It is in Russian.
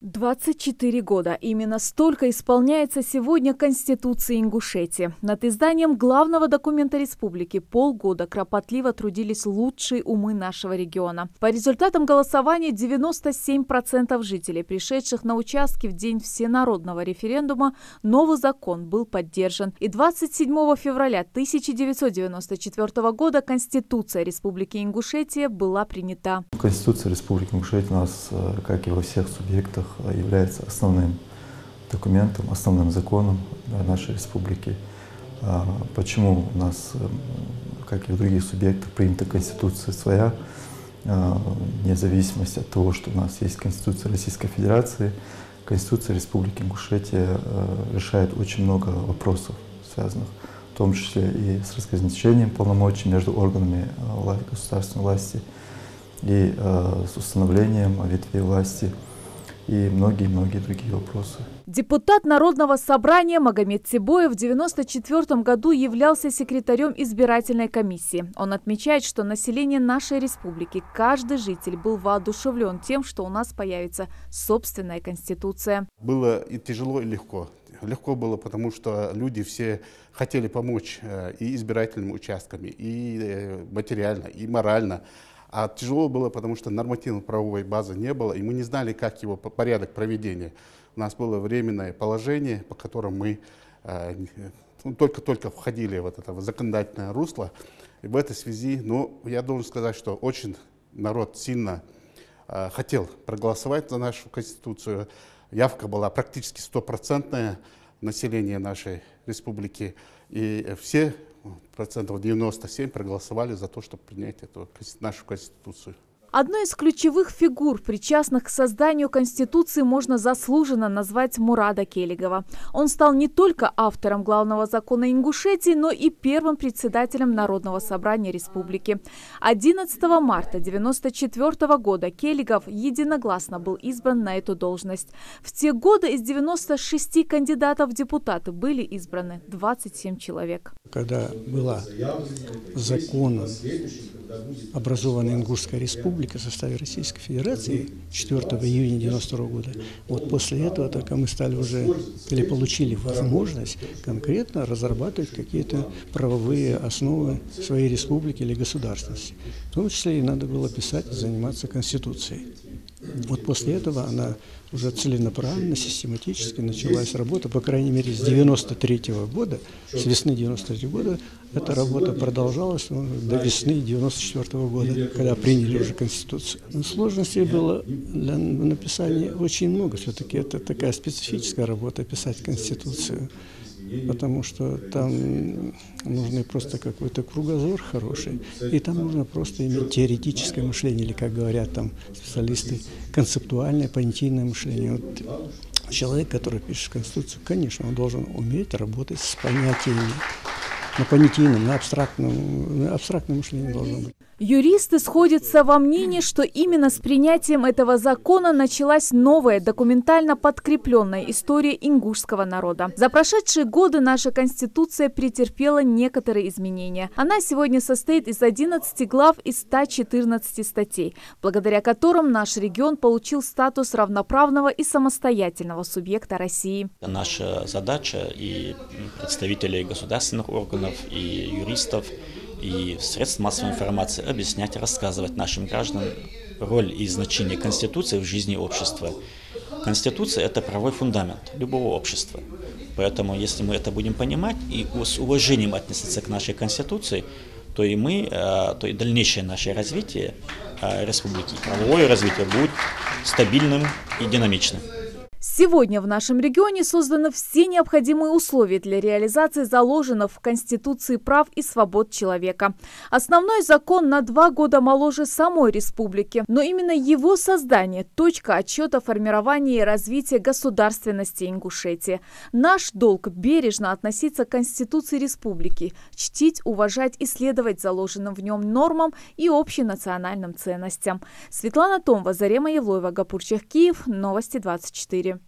24 года. Именно столько исполняется сегодня Конституции Ингушетии. Над изданием главного документа республики полгода кропотливо трудились лучшие умы нашего региона. По результатам голосования 97% жителей, пришедших на участки в день всенародного референдума, новый закон был поддержан. И 27 февраля 1994 года Конституция Республики Ингушетия была принята. Конституция Республики Ингушетия у нас, как и во всех субъектах, является основным документом, основным законом нашей республики. Почему у нас, как и в других субъектах, принята Конституция своя, вне зависимости от того, что у нас есть Конституция Российской Федерации, Конституция Республики Ингушетия решает очень много вопросов, связанных в том числе и с разграничением полномочий между органами государственной власти и с установлением ветвей власти и многие-многие другие вопросы. Депутат Народного собрания Магомед Цибоев в 1994 году являлся секретарем избирательной комиссии. Он отмечает, что население нашей республики, каждый житель был воодушевлен тем, что у нас появится собственная конституция. Было и тяжело, и легко. Легко было, потому что люди все хотели помочь и избирательными участками, и материально, и морально. А тяжело было, потому что нормативно-правовой базы не было, и мы не знали, как его порядок проведения. У нас было временное положение, по которому мы только-только входили в это законодательное русло. И в этой связи, я должен сказать, что очень народ сильно хотел проголосовать за нашу Конституцию. Явка была практически 100% населения нашей республики, и все процентов 97 проголосовали за то, чтобы принять нашу Конституцию. Одной из ключевых фигур, причастных к созданию Конституции, можно заслуженно назвать Мурада Келигова. Он стал не только автором главного закона Ингушетии, но и первым председателем Народного собрания республики. 11 марта 1994 года Келигов единогласно был избран на эту должность. В те годы из 96 кандидатов в депутаты были избраны 27 человек. Когда была законом образована Ингушская республика в составе Российской Федерации 4 июня 1992 года, вот после этого только мы стали уже, или получили возможность конкретно разрабатывать какие-то правовые основы своей республики или государственности. В том числе и надо было писать и заниматься Конституцией. Вот после этого она уже целенаправленно, систематически началась работа, по крайней мере, с 93 года, с весны 93 года, эта работа продолжалась до весны 94 года, когда приняли уже Конституцию. Но сложностей было для написания очень много, все-таки это такая специфическая работа, писать Конституцию, потому что там нужно просто какой-то кругозор хороший, и там нужно просто иметь теоретическое мышление, или, как говорят там специалисты, концептуальное, понятийное мышление. Вот человек, который пишет Конституцию, конечно, он должен уметь работать с понятиями, на понятийном, на абстрактном мышлении должно быть. Юристы сходятся во мнении, что именно с принятием этого закона началась новая, документально подкрепленная история ингушского народа. За прошедшие годы наша Конституция претерпела некоторые изменения. Она сегодня состоит из 11 глав и 114 статей, благодаря которым наш регион получил статус равноправного и самостоятельного субъекта России. Наша задача и представителей государственных органов, и юристов, и средств массовой информации объяснять, рассказывать нашим гражданам роль и значение Конституции в жизни общества. Конституция – это правовой фундамент любого общества. Поэтому, если мы это будем понимать и с уважением относиться к нашей Конституции, то и мы, то и дальнейшее наше развитие республики, правовое развитие будет стабильным и динамичным. Сегодня в нашем регионе созданы все необходимые условия для реализации заложенных в Конституции прав и свобод человека. Основной закон на 2 года моложе самой республики, но именно его создание – точка отсчета формирования и развития государственности Ингушетии. Наш долг – бережно относиться к Конституции республики, чтить, уважать и следовать заложенным в нем нормам и общенациональным ценностям. Светлана Томова, Зарема Евлоева, Гапурчах, Киев, Новости 24.